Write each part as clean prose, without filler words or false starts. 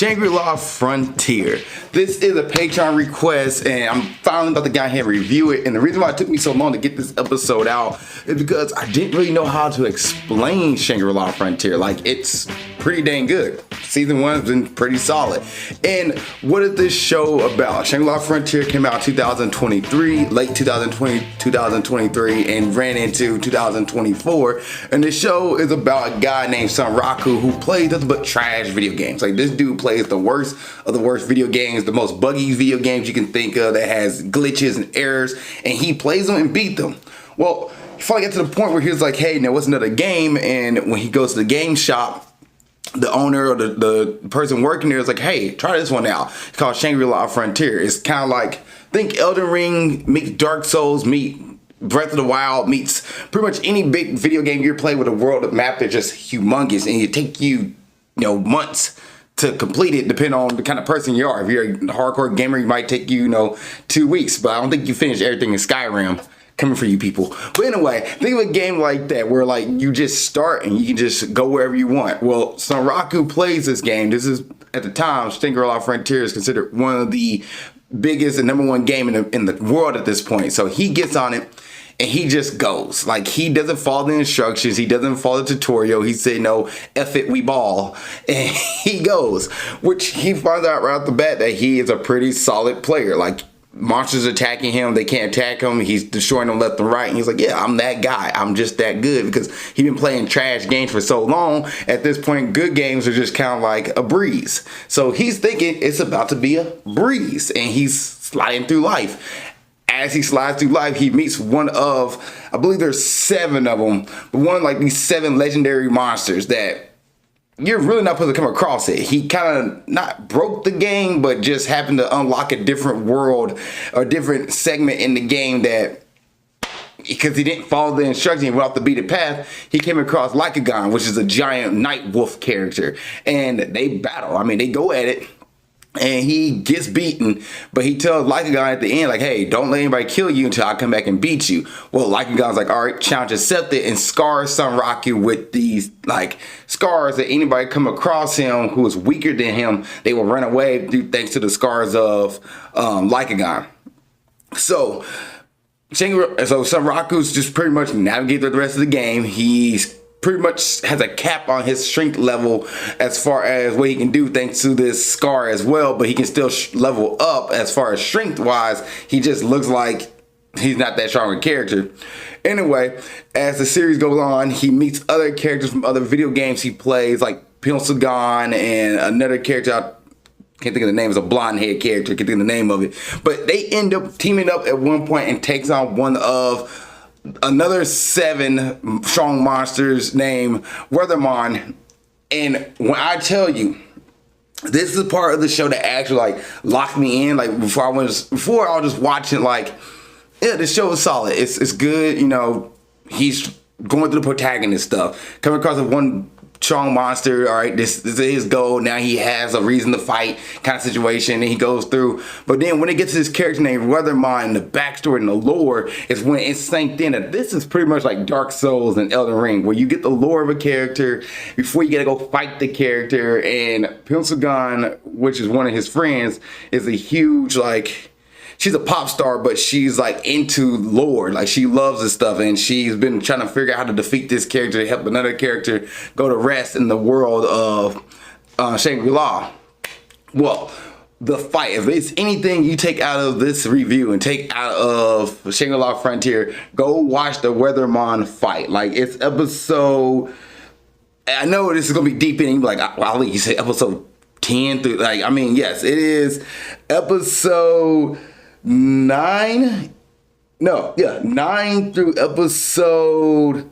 Shangri-La Frontier. This is a Patreon request, and I'm finally about to go ahead and review it. And the reason why it took me so long to get this episode out is because I didn't really know how to explain Shangri-La Frontier. Like, it's pretty dang good. Season 1 has been pretty solid. And what is this show about? Shangri-La Frontier came out 2023, late 2023, and ran into 2024. And the show is about a guy named Sanraku who plays nothing but trash video games. Like, this dude plays the worst of the worst video games, the most buggy video games you can think of that has glitches and errors, and he plays them and beat them. Well, he finally got to the point where he was like, hey, now what's another game? And when he goes to the game shop, the owner or the person working there is like, hey, try this one out. It's called Shangri-La Frontier. It's kind of like, think Elden Ring meets Dark Souls meet Breath of the Wild meets pretty much any big video game you play with a world map that's just humongous, and it take you months to complete it, depending on the kind of person you are. If you're a hardcore gamer, it might take you 2 weeks, but I don't think you finish everything in Skyrim. Coming for you people. But anyway, think of a game like that where like you just start and you can just go wherever you want. Well, Sanraku plays this game. This is, at the time, Shangri-La Frontier is considered one of the biggest and #1 game in the world at this point. So he gets on it and he just goes. Like, he doesn't follow the instructions. He doesn't follow the tutorial. He said, no, F it, we ball. And he goes, which he finds out right off the bat that he is a pretty solid player. Like, monsters attacking him, they can't attack him, he's destroying them left and right, and he's like, yeah, I'm that guy, I'm just that good, because he's been playing trash games for so long. At this point, good games are just kind of like a breeze. So he's thinking it's about to be a breeze, and he's sliding through life. As he slides through life, he meets one of, I believe there's 7 of them, but one of like these 7 legendary monsters that you're really not supposed to come across it. He kind of not broke the game, but just happened to unlock a different world or different segment in the game that, because he didn't follow the instructions, he went off the beaten path, he came across Lycagon, which is a giant night wolf character. And they battle. I mean, they go at it. And he gets beaten, but he tells Lycagon at the end, like, hey, don't let anybody kill you until I come back and beat you. Well, Lycagon's like, all right, challenge accepted, and scars Sanraku with these, like, scars that anybody come across him who is weaker than him, they will run away thanks to the scars of Lycagon. So Sanraku's just pretty much navigated the rest of the game. He's pretty much has a cap on his strength level as far as what he can do thanks to this scar as well, but he can still level up as far as strength wise. He just looks like he's not that strong a character. Anyway, as the series goes on, he meets other characters from other video games he plays, like Pilsagon and another character, I can't think of the name, it's a blonde head character, can't think of the name of it, but they end up teaming up at one point and takes on one of another 7 strong monsters named Weathermon. And when I tell you, this is part of the show that actually like locked me in. Like, before I was just watching, like, yeah, this show is solid. It's good. He's going through the protagonist stuff, coming across one strong monster. All right, this is his goal. Now he has a reason to fight kind of situation, and he goes through. But then when it gets to this character named Weathermon, the backstory and the lore is when it's synced in that this is pretty much like Dark Souls and Elden Ring, where you get the lore of a character before you gotta go fight the character. And Pilsagon, which is one of his friends, is a huge, like, she's a pop star, but she's like into lore. Like, she loves this stuff, and she's been trying to figure out how to defeat this character to help another character go to rest in the world of Shangri-La. Well, the fight, if it's anything you take out of this review and take out of Shangri-La Frontier, go watch the Weathermon fight. Like, it's episode, I know this is gonna be deep in, and you're like, well, you say episode 10 through, like, I mean, yes, it is episode 9 through episode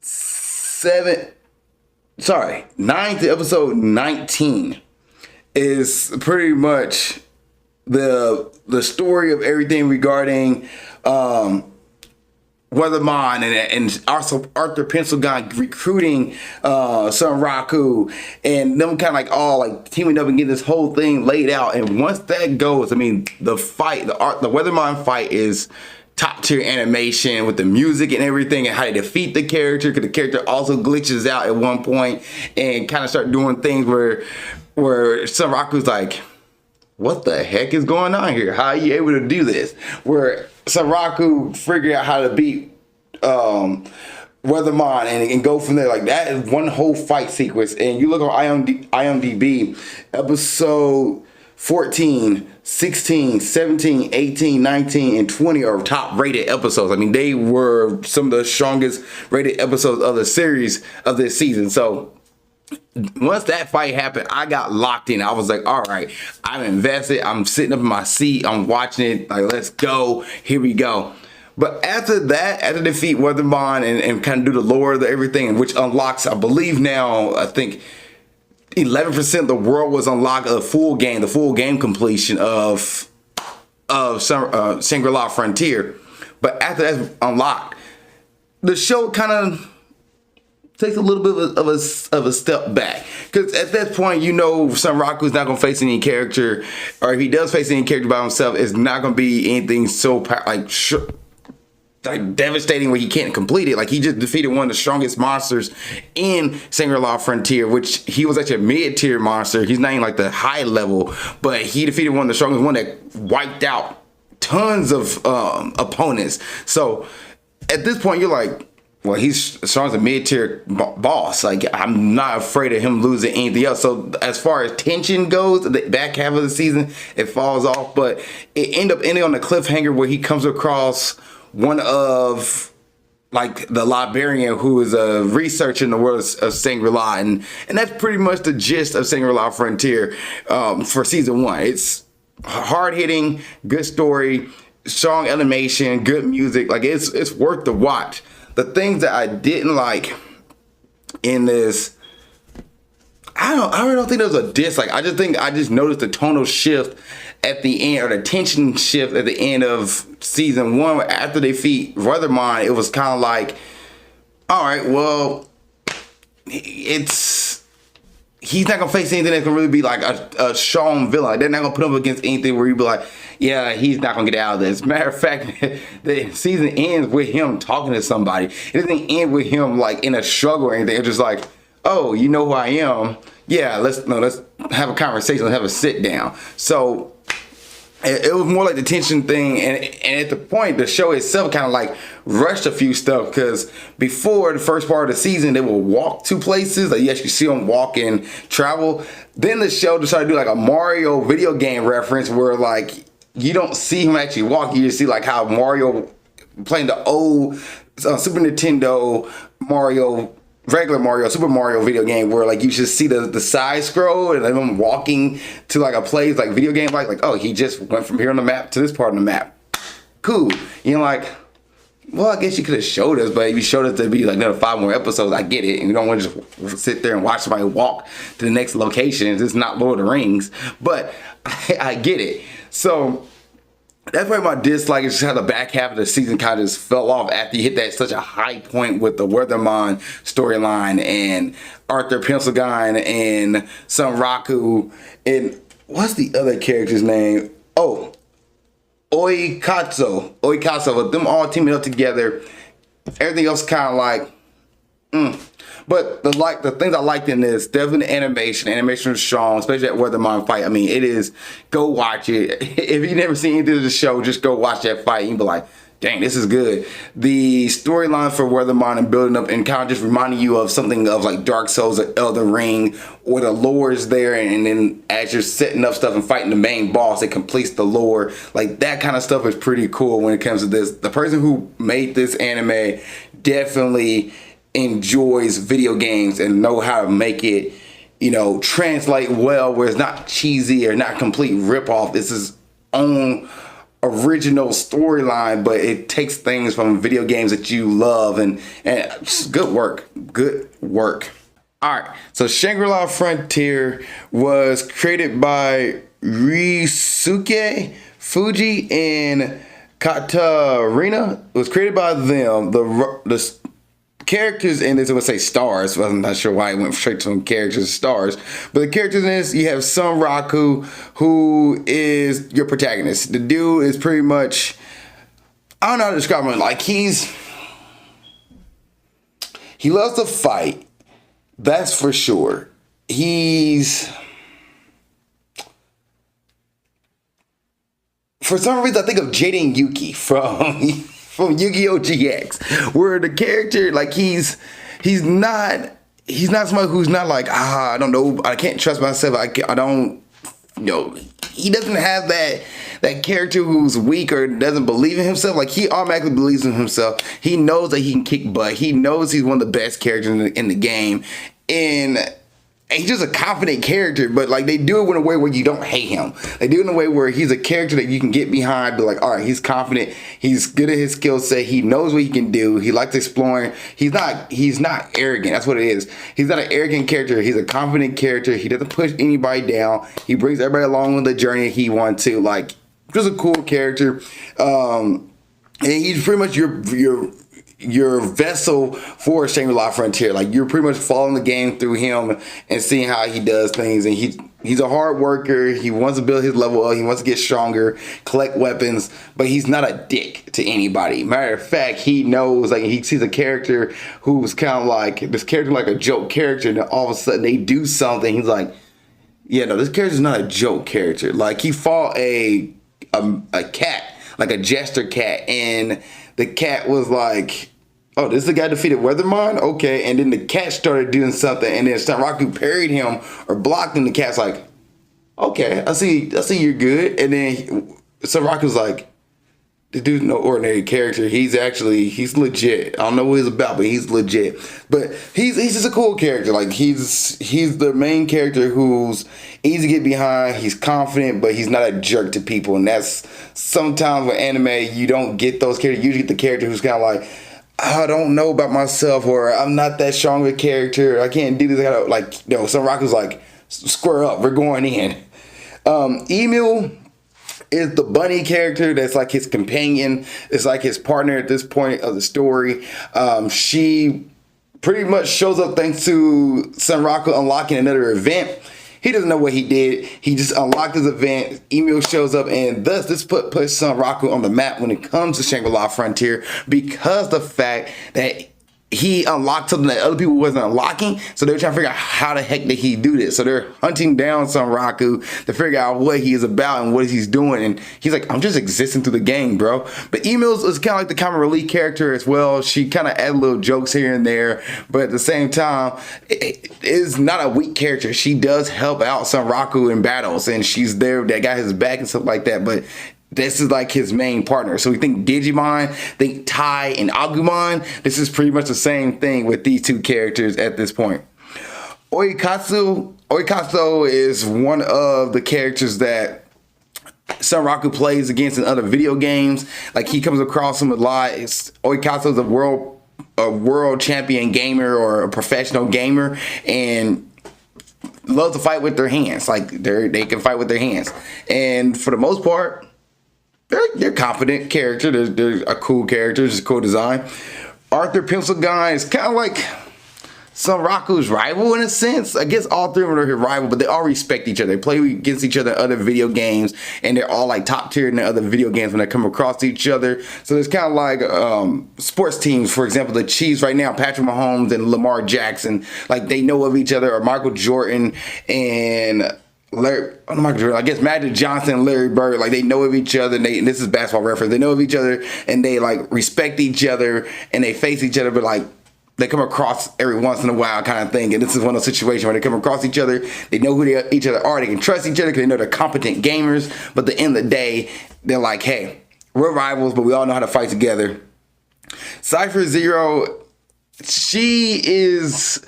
7. Sorry, 9 to episode 19 is pretty much the story of everything regarding Weathermon and also Arthur Pilsagon recruiting Sanraku, and them kind of like all like teaming up and getting this whole thing laid out. And once that goes, I mean, the fight, the Weathermon fight is top tier animation with the music and everything, and how to defeat the character, because the character also glitches out at one point and kind of start doing things where where Sanraku's like, what the heck is going on here? How are you able to do this? Where Sanraku figured out how to beat Weatherman and go from there. Like, that is one whole fight sequence. And you look on IMDb, episode 14, 16, 17, 18, 19, and 20 are top rated episodes. I mean, they were some of the strongest rated episodes of the series of this season. So once that fight happened, I got locked in. I was like, all right, I'm invested. I'm sitting up in my seat. I'm watching it. Like, let's go. Here we go. But after that, after defeat Weatherman and kind of do the lore of everything, which unlocks, I believe now, I think 11% of the world was unlocked, the full game completion of Shangri-La Frontier. But after that's unlocked, the show kind of takes a little bit of a step back, because at that point, you know, Sanraku's not gonna face any character, or if he does face any character by himself, it's not gonna be anything so like devastating where he can't complete it. Like, he just defeated one of the strongest monsters in Shangri-La Frontier, which he was actually a mid-tier monster. He's not even like the high level, but he defeated one of the strongest, one that wiped out tons of opponents. So at this point, you're like, well, he's as strong as a mid-tier boss. Like, I'm not afraid of him losing anything else. So as far as tension goes, the back half of the season, it falls off. But it ended on a cliffhanger where he comes across one of, like, the librarian who is a researcher in the world of Shangri-La. And that's pretty much the gist of Shangri-La Frontier for season 1. It's hard-hitting, good story, strong animation, good music. Like, it's worth the watch. The things that I didn't like in this, I really don't think there was a dislike. I just noticed the tonal shift at the end, or the tension shift at the end of season 1. After they defeat Weatherman, it was kind of like, all right, well, he's not gonna face anything that's gonna really be like a strong villain. Like, they're not gonna put him up against anything where you'd be like, yeah, he's not gonna get out of this. Matter of fact, the season ends with him talking to somebody. It doesn't end with him like in a struggle or anything. It's just like, oh, you know who I am? Yeah, let's have a conversation. Let's have a sit down. So it was more like the tension thing, and at the point, the show itself kind of like rushed a few stuff, because before the first part of the season, they will walk to places. Like, you actually see them walk and travel. Then the show decided to do like a Mario video game reference where, like, you don't see him actually walk. You just see like how Mario playing the old Super Nintendo Mario, regular Mario, Super Mario video game, where like you just see the side scroll and then walking to like a place like video game, like, oh, he just went from here on the map to this part of the map. Cool. You know, like, well, I guess you could have showed us, but if you showed us to be like another 5 more episodes, I get it. And you don't want to just sit there and watch somebody walk to the next location. It's not Lord of the Rings, but I get it. So that's why my dislike is just how the back half of the season kind of just fell off after you hit that such a high point with the Weatherman storyline and Arthur Pencilgun and Sanraku and what's the other character's name? Oh, Oikatsu. With them all teaming up together, everything else kind of like, But the things I liked in this, definitely the animation. Animation was strong, especially that Weatherman fight. I mean, it is, go watch it. If you've never seen anything of the show, just go watch that fight. You'll be like, dang, this is good. The storyline for Weatherman and building up and kind of just reminding you of something of like Dark Souls or Elden Ring, or the lore is there, and then as you're setting up stuff and fighting the main boss, it completes the lore. Like, that kind of stuff is pretty cool when it comes to this. The person who made this anime definitely enjoys video games and know how to make it, you know, translate well, where it's not cheesy or not complete ripoff. It's his own original storyline, but it takes things from video games that you love, and just good work. All right, so Shangri-La Frontier was created by Ryusuke Fuji and Katarina. It was created by them. The characters in this, I would say stars. I'm not sure why I went straight to characters stars. But the characters in this, you have Sanraku, who is your protagonist. The dude is pretty much, I don't know how to describe him. Like, he loves to fight. That's for sure. He's for some reason, I think of Jaden Yuki from from Yu-Gi-Oh! GX, where the character, like, he's not somebody who's not like, I don't know, I can't trust myself, I don't, he doesn't have that character who's weak or doesn't believe in himself. Like, he automatically believes in himself. He knows that he can kick butt. He knows he's one of the best characters in the game, and he's just a confident character, but like they do it in a way where you don't hate him. They do it in a way where he's a character that you can get behind, be like, all right, he's confident, he's good at his skill set, he knows what he can do, he likes exploring. He's not arrogant. That's what it is. He's not an arrogant character. He's a confident character. He doesn't push anybody down. He brings everybody along with the journey he wants to. Like, just a cool character. And he's pretty much your vessel for Shangri-La Frontier. Like, you're pretty much following the game through him and seeing how he does things. And he's a hard worker. He wants to build his level up. He wants to get stronger, collect weapons, but he's not a dick to anybody. Matter of fact, he knows, like, he sees a character who's kind of like this character, like a joke character, and then all of a sudden they do something. He's like, yeah, no, this character's not a joke character. Like, he fought a cat, like a jester cat, and the cat was like, oh, this is the guy defeated Weathermon? Okay. And then the cat started doing something, and then Sanraku parried him or blocked him. The cat's like, okay, I see you're good. And then Sanraku's like, this dude's no ordinary character. He's legit. I don't know what he's about, but he's legit. But he's just a cool character. Like, he's the main character who's easy to get behind. He's confident, but he's not a jerk to people. And that's sometimes with anime, you don't get those characters. You usually get the character who's kind of like, I don't know about myself, or I'm not that strong of a character. I can't do this. Sanraku's like, square up. We're going in. Emil is the bunny character that's like his companion. It's like his partner at this point of the story. She pretty much shows up thanks to Sanraku unlocking another event. He doesn't know what he did. He just unlocked his event. Emil shows up, and thus this puts Sanraku on the map when it comes to Shangri-La Frontier, because the fact that he unlocked something that other people wasn't unlocking. So they're trying to figure out how the heck did he do this. So they're hunting down Sanraku to figure out what he is about and what he's doing. And he's like, I'm just existing through the game, bro. But Emil is kind of like the comic relief character as well. She kind of adds little jokes here and there, but at the same time, it is not a weak character. She does help out Sanraku in battles, and she's there, that got his back and stuff like that. But this is like his main partner. So we think Digimon, think Tai and Agumon. This is pretty much the same thing with these two characters at this point. Oikatsu is one of the characters that Sanraku plays against in other video games. Like, he comes across him a lot. Oikatsu is a world champion gamer or a professional gamer, and love to fight with their hands. Like, they can fight with their hands. And for the most part, they're confident character. They're a cool character. Just a cool design. Arthur Pencil Guy is kind of like Sanraku's rival in a sense. I guess all three of them are his rival, but they all respect each other. They play against each other in other video games, and they're all like top tier in the other video games when they come across each other. So it's kind of like sports teams, for example, the Chiefs right now, Patrick Mahomes and Lamar Jackson. Like, they know of each other, or Michael Jordan and I guess Magic Johnson and Larry Bird. Like, they know of each other, and this is basketball reference. They know of each other, and they like respect each other, and they face each other, but like they come across every once in a while kind of thing. And this is one of those situations where they come across each other, they know who each other are, they can trust each other because they know they're competent gamers. But at the end of the day, they're like, hey, we're rivals, but we all know how to fight together. Cypher Zero, she is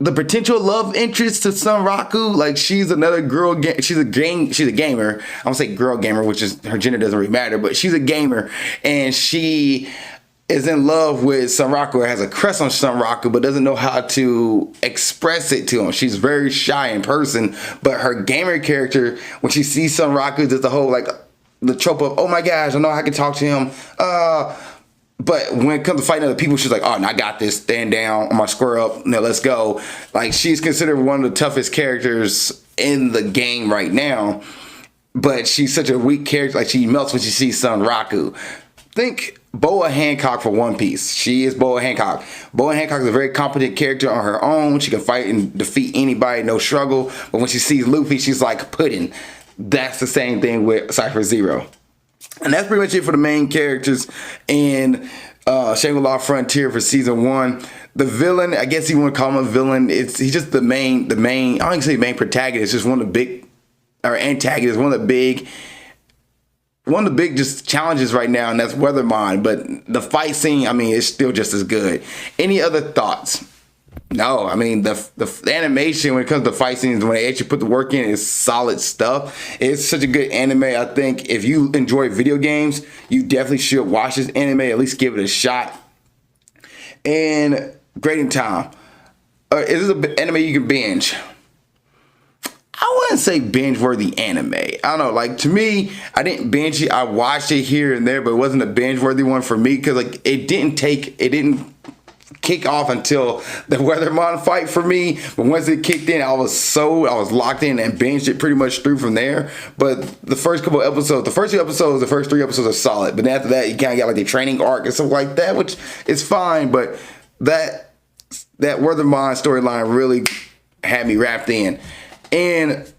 the potential love interest to Sanraku. Like, she's another girl. She's a gamer. I'm gonna say girl gamer, which is, her gender doesn't really matter, but she's a gamer, and she is in love with Sanraku, or has a crush on Sanraku, but doesn't know how to express it to him. She's very shy in person, but her gamer character, when she sees Sanraku, there's the whole, like, the trope of, oh my gosh, I know I can talk to him. But when it comes to fighting other people, she's like, oh, no, I got this. Stand down. I'm going to square up. No, let's go. Like, she's considered one of the toughest characters in the game right now. But she's such a weak character. Like, she melts when she sees Sanraku. Think Boa Hancock for One Piece. She is Boa Hancock. Boa Hancock is a very competent character on her own. She can fight and defeat anybody, no struggle. But when she sees Luffy, she's like pudding. That's the same thing with Cypher Zero. And that's pretty much it for the main characters in Shangri-La Frontier for season 1. The villain, I guess you want to call him a villain. He's just the main. I don't even say main protagonist. Just one of the big, or antagonist. One of the big just challenges right now, and that's Weathermind. But the fight scene, I mean, it's still just as good. Any other thoughts? No, I mean, the animation when it comes to fight scenes, when they actually put the work in, is solid stuff. It's such a good anime. I think if you enjoy video games, you definitely should watch this anime, at least give it a shot. And grading time. Is this an anime you can binge? I wouldn't say binge-worthy anime. I don't know. Like, to me, I didn't binge it. I watched it here and there, but it wasn't a binge-worthy one for me because, like, it didn't kick off until the Weathermind fight for me. But once it kicked in, I was locked in and binged it pretty much through from there. But the first couple episodes, the first 3 episodes are solid. But after that, you kind of got like the training arc and stuff like that, which is fine. But that Weathermind storyline really had me wrapped in. And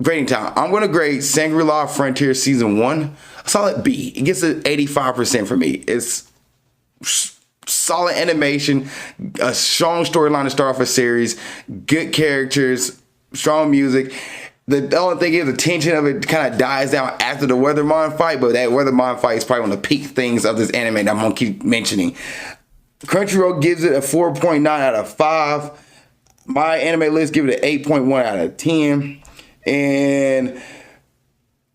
grading time, I'm going to grade Shangri-La Frontier Season 1 a solid B. It gets an 85% for me. It's solid animation, a strong storyline to start off a series, good characters, strong music. The only thing is the tension of it kind of dies down after the Weathermind fight, but that Weathermind fight is probably one of the peak things of this anime that I'm going to keep mentioning. Crunchyroll gives it a 4.9 out of 5. My anime list gives it an 8.1 out of 10. And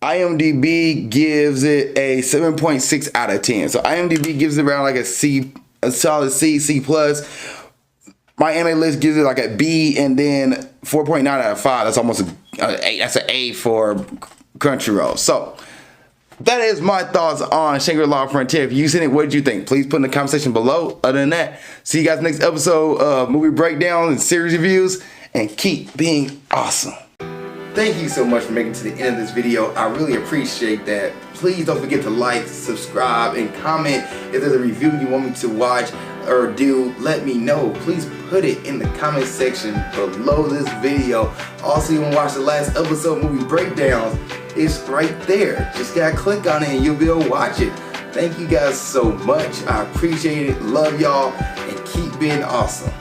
IMDb gives it a 7.6 out of 10. So IMDb gives it around like a solid C+. My anime list gives it like a B, and then 4.9 out of 5. That's almost an A. That's an A for Crunchyroll. So that is my thoughts on Shangri-La Frontier. If you've seen it, what did you think? Please put in the comment section below. Other than that, see you guys next episode of movie breakdowns and series reviews, and keep being awesome. Thank you so much for making it to the end of this video. I really appreciate that. Please don't forget to like, subscribe, and comment. If there's a review you want me to watch or do, let me know. Please put it in the comment section below this video. Also, you want to watch the last episode of movie breakdowns, it's right there. Just gotta click on it and you'll be able to watch it. Thank you guys so much. I appreciate it. Love y'all, and keep being awesome.